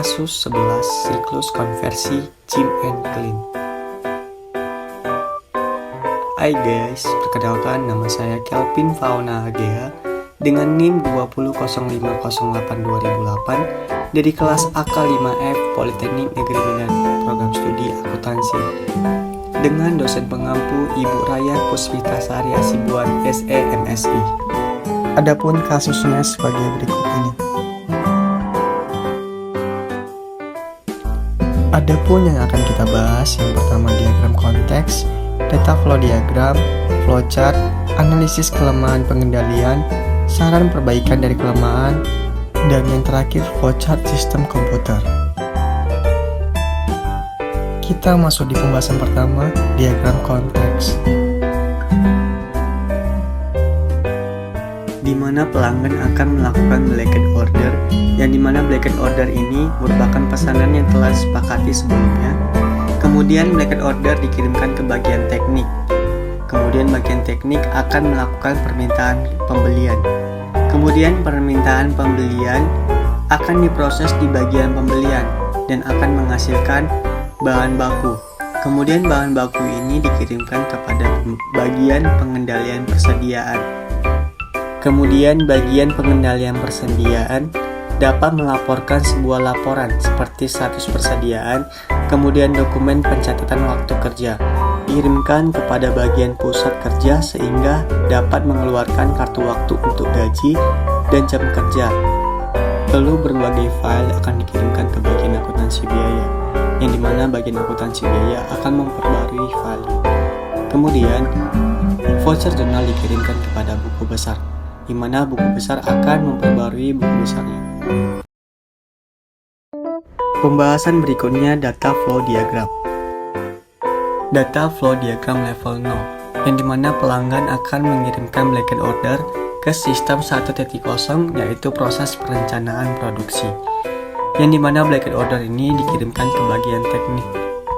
Kasus 11 Siklus Konversi Jim and Clean. Hai guys, perkenalkan nama saya Kelvin Fauna Agea dengan NIM 2005008 dari kelas AK5F Politeknik Negeri Medan, program studi akuntansi. Dengan dosen pengampu Ibu Raya Puspita Sari Asibuan SEMSI. Adapun kasusnya sebagai berikut ini. Adapun yang akan kita bahas, yang pertama diagram konteks, data flow diagram, flowchart, analisis kelemahan pengendalian, saran perbaikan dari kelemahan, dan yang terakhir flowchart sistem komputer. Kita masuk di pembahasan pertama, diagram konteks. Di mana pelanggan akan melakukan blanket order, yang dimana blanket order ini merupakan pesanan yang telah disepakati sebelumnya. Kemudian blanket order dikirimkan ke bagian teknik. Kemudian bagian teknik akan melakukan permintaan pembelian. Kemudian permintaan pembelian akan diproses di bagian pembelian dan akan menghasilkan bahan baku. Kemudian bahan baku ini dikirimkan kepada bagian pengendalian persediaan. Kemudian bagian pengendalian persediaan dapat melaporkan sebuah laporan seperti status persediaan, kemudian dokumen pencatatan waktu kerja, dikirimkan kepada bagian pusat kerja sehingga dapat mengeluarkan kartu waktu untuk gaji dan jam kerja. Lalu berbagai file akan dikirimkan ke bagian akuntansi biaya, yang dimana bagian akuntansi biaya akan memperbarui file. Kemudian, voucher jurnal dikirimkan kepada buku besar, di mana buku besar akan memperbarui buku besarnya. Pembahasan berikutnya data flow diagram. Data flow diagram level 0, yang dimana pelanggan akan mengirimkan blanket order ke sistem 1.0, yaitu proses perencanaan produksi, yang dimana blanket order ini dikirimkan ke bagian teknik.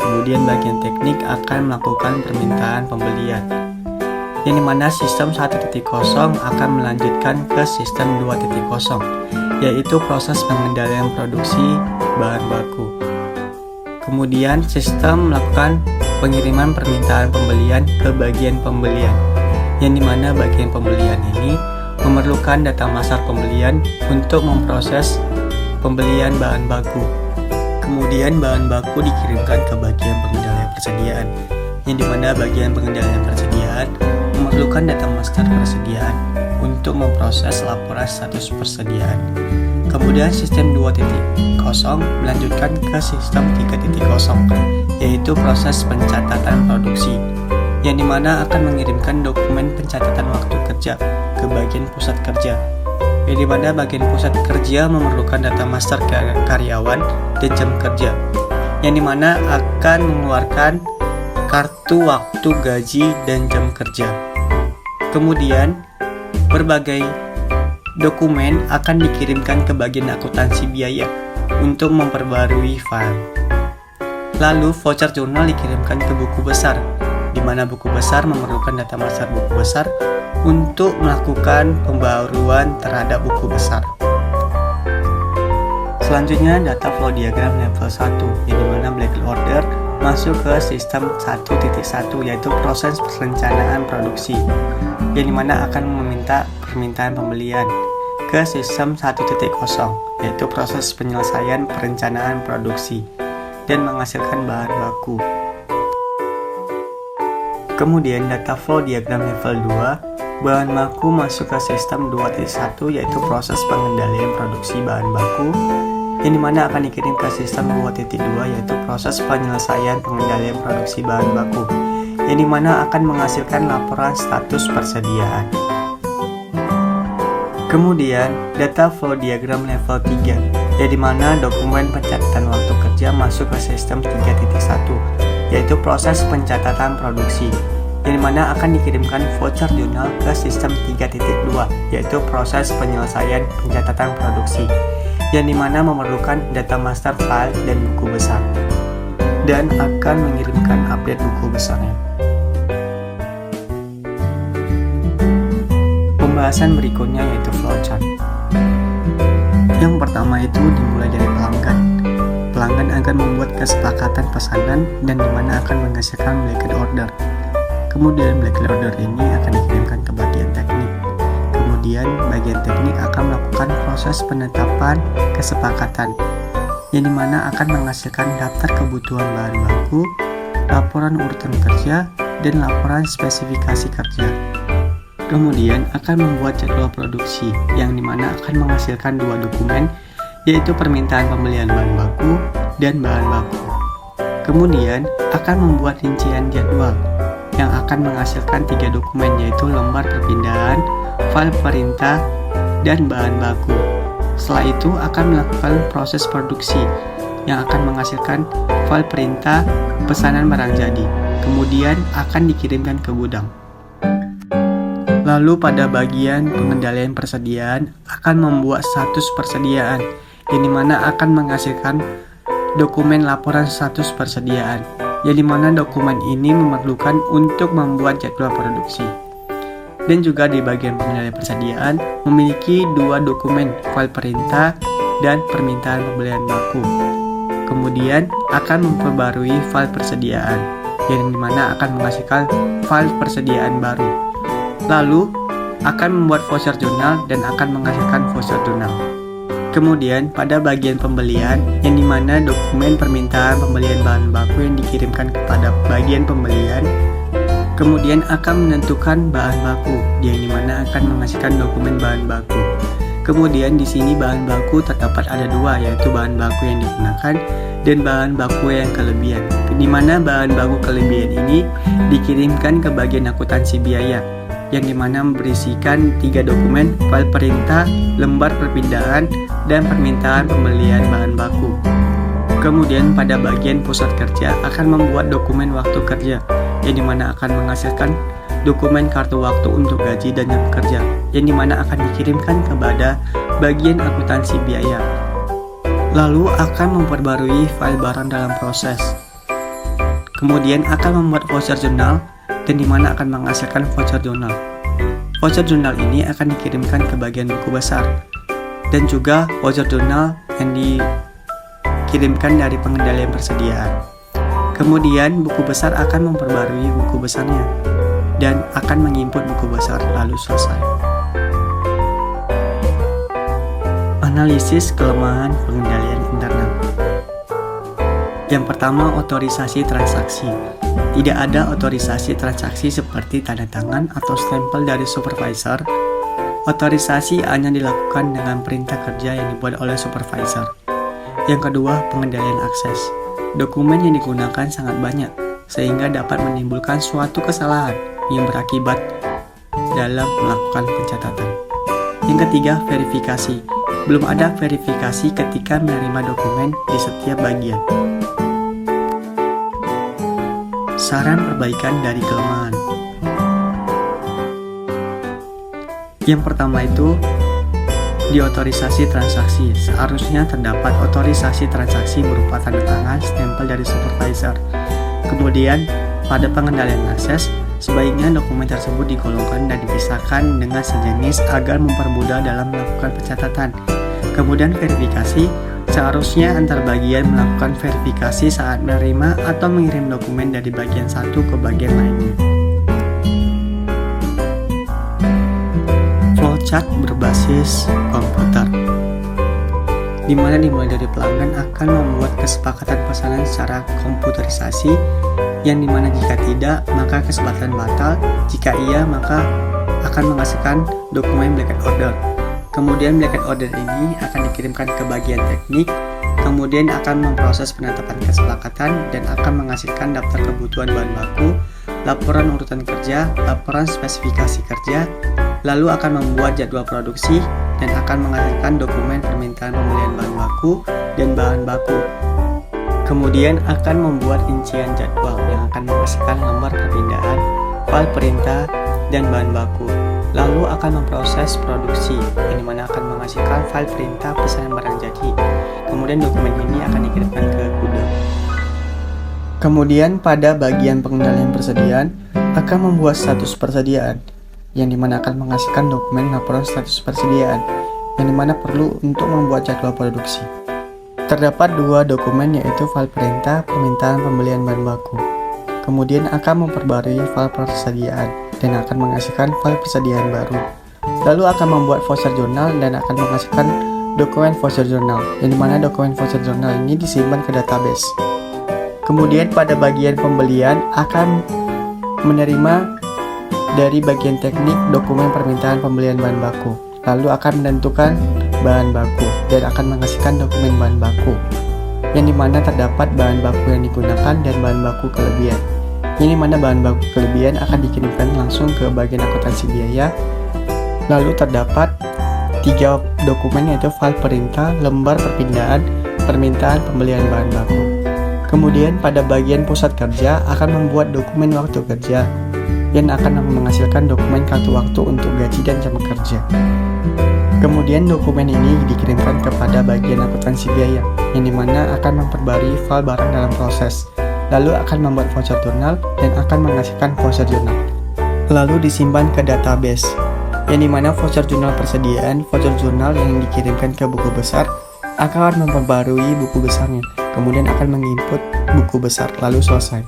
Kemudian bagian teknik akan melakukan permintaan pembelian, yang dimana sistem 1.0 akan melanjutkan ke sistem 2.0, yaitu proses pengendalian produksi bahan baku. Kemudian sistem melakukan pengiriman permintaan pembelian ke bagian pembelian, yang dimana bagian pembelian ini memerlukan data master pembelian untuk memproses pembelian bahan baku. Kemudian bahan baku dikirimkan ke bagian pengendalian persediaan, yang dimana bagian pengendalian persediaan memerlukan data master persediaan untuk memproses laporan status persediaan. Kemudian sistem 2.0 melanjutkan ke sistem 3.0, yaitu proses pencatatan produksi, yang dimana akan mengirimkan dokumen pencatatan waktu kerja ke bagian pusat kerja, yang dimana bagian pusat kerja memerlukan data master karyawan dan jam kerja, yang dimana akan mengeluarkan kartu waktu gaji dan jam kerja. Kemudian berbagai dokumen akan dikirimkan ke bagian akuntansi biaya untuk memperbarui file. Lalu voucher jurnal dikirimkan ke buku besar, di mana buku besar memerlukan data master buku besar untuk melakukan pembaruan terhadap buku besar. Selanjutnya data flow diagram level 1, yang dimana blanket order masuk ke sistem 1.1, yaitu proses perencanaan produksi, yang dimana akan meminta permintaan pembelian ke sistem 1.0, yaitu proses penyelesaian perencanaan produksi dan menghasilkan bahan baku. Kemudian data flow diagram level 2, bahan baku masuk ke sistem 2.1, yaitu proses pengendalian produksi bahan baku, yang dimana akan dikirim ke sistem 2.2, yaitu proses penyelesaian pengendalian produksi bahan baku, yang dimana akan menghasilkan laporan status persediaan. Kemudian data flow diagram level 3, yang dimana dokumen pencatatan waktu kerja masuk ke sistem 3.1, yaitu proses pencatatan produksi, yang dimana akan dikirimkan voucher jurnal ke sistem 3.2, yaitu proses penyelesaian pencatatan produksi, yang dimana memerlukan data master file dan buku besar, dan akan mengirimkan update buku besarnya. Pembahasan berikutnya yaitu flowchart. Yang pertama itu dimulai dari pelanggan, pelanggan akan membuat kesepakatan pesanan dan dimana akan menghasilkan blanket order. Kemudian blanket order ini akan dikirimkan ke bagian teknik. Kemudian bagian teknik akan melakukan proses penetapan kesepakatan, yang dimana akan menghasilkan daftar kebutuhan bahan baku, laporan urutan kerja, dan laporan spesifikasi kerja. Kemudian akan membuat jadwal produksi, yang dimana akan menghasilkan dua dokumen, yaitu permintaan pembelian bahan baku dan bahan baku. Kemudian akan membuat rincian jadwal, yang akan menghasilkan tiga dokumen, yaitu lembar perpindahan, file perintah, dan bahan baku. Setelah itu akan melakukan proses produksi, yang akan menghasilkan file perintah pesanan barang jadi. Kemudian akan dikirimkan ke gudang. Lalu pada bagian pengendalian persediaan akan membuat status persediaan, yang dimana akan menghasilkan dokumen laporan status persediaan, yang dimana dokumen ini memerlukan untuk membuat jadwal produksi. Dan juga di bagian pengendalian persediaan memiliki dua dokumen, file perintah dan permintaan pembelian baku. Kemudian akan memperbarui file persediaan, yang dimana akan menghasilkan file persediaan baru. Lalu akan membuat voucher jurnal dan akan menghasilkan voucher jurnal. Kemudian pada bagian pembelian, yang dimana dokumen permintaan pembelian bahan baku yang dikirimkan kepada bagian pembelian, kemudian akan menentukan bahan baku, yang dimana akan menghasilkan dokumen bahan baku. Kemudian di sini bahan baku terdapat ada dua, yaitu bahan baku yang digunakan dan bahan baku yang kelebihan, di mana bahan baku kelebihan ini dikirimkan ke bagian akuntansi biaya, yang dimana berisikan tiga dokumen, file perintah, lembar perpindahan, dan permintaan pembelian bahan baku. Kemudian pada bagian pusat kerja akan membuat dokumen waktu kerja, yang dimana akan menghasilkan dokumen kartu waktu untuk gaji dan jam kerja, yang dimana akan dikirimkan kepada bagian akuntansi biaya. Lalu akan memperbarui file barang dalam proses. Kemudian akan membuat voucher jurnal, dan dimana akan menghasilkan voucher jurnal. Voucher jurnal ini akan dikirimkan ke bagian buku besar, dan juga voucher jurnal yang dikirimkan dari pengendalian persediaan. Kemudian buku besar akan memperbarui buku besarnya, dan akan menginput buku besar lalu selesai. Analisis kelemahan pengendalian internal. Yang pertama, otorisasi transaksi. Tidak ada otorisasi transaksi seperti tanda tangan atau stempel dari supervisor. Otorisasi hanya dilakukan dengan perintah kerja yang dibuat oleh supervisor. Yang kedua, pengendalian akses. Dokumen yang digunakan sangat banyak, sehingga dapat menimbulkan suatu kesalahan yang berakibat dalam melakukan pencatatan. Yang ketiga, verifikasi. Belum ada verifikasi ketika menerima dokumen di setiap bagian. Saran perbaikan dari kelemahan. Yang pertama itu di otorisasi transaksi. Seharusnya terdapat otorisasi transaksi berupa tanda tangan, stempel dari supervisor. Kemudian pada pengendalian akses, sebaiknya dokumen tersebut digolongkan dan dipisahkan dengan sejenis agar mempermudah dalam melakukan pencatatan. Kemudian verifikasi, seharusnya antar bagian melakukan verifikasi saat menerima atau mengirim dokumen dari bagian satu ke bagian lainnya. Flowchart berbasis komputer, di mana dimulai dari pelanggan akan membuat kesepakatan pesanan secara komputerisasi, yang dimana jika tidak maka kesepakatan batal, jika iya maka akan menghasilkan dokumen blanket order. Kemudian blanket order ini akan dikirimkan ke bagian teknik, kemudian akan memproses penetapan kesepakatan dan akan menghasilkan daftar kebutuhan bahan baku, laporan urutan kerja, laporan spesifikasi kerja, lalu akan membuat jadwal produksi dan akan menghasilkan dokumen permintaan pembelian bahan baku dan bahan baku. Kemudian akan membuat rincian jadwal yang akan menghasilkan lembar perpindahan, file perintah, dan bahan baku. Lalu akan memproses produksi, yang dimana akan menghasilkan file perintah pesanan barang jadi. Kemudian dokumen ini akan dikirimkan ke gudang. Kemudian pada bagian pengendalian persediaan akan membuat status persediaan, yang dimana akan menghasilkan dokumen laporan status persediaan, yang dimana perlu untuk membuat jadwal produksi. Terdapat dua dokumen, yaitu file perintah permintaan pembelian bahan baku. Kemudian akan memperbarui file persediaan dan akan menghasilkan file persediaan baru. Lalu akan membuat voucher journal dan akan menghasilkan dokumen voucher journal, yang dimana dokumen voucher journal ini disimpan ke database. Kemudian pada bagian pembelian akan menerima dari bagian teknik dokumen permintaan pembelian bahan baku, lalu akan menentukan bahan baku dan akan menghasilkan dokumen bahan baku, yang dimana terdapat bahan baku yang digunakan dan bahan baku kelebihan. Ini mana bahan baku kelebihan akan dikirimkan langsung ke bagian akuntansi biaya. Lalu terdapat 3 dokumen, yaitu file perintah, lembar perpindahan, permintaan pembelian bahan baku. Kemudian pada bagian pusat kerja akan membuat dokumen waktu kerja yang akan menghasilkan dokumen kartu waktu untuk gaji dan jam kerja. Kemudian dokumen ini dikirimkan kepada bagian akuntansi biaya, yang dimana akan memperbarui file barang dalam proses, lalu akan membuat voucher journal dan akan menghasilkan voucher journal, lalu disimpan ke database, yang dimana voucher journal persediaan, voucher journal yang dikirimkan ke buku besar akan memperbarui buku besarnya, kemudian akan menginput buku besar, lalu selesai.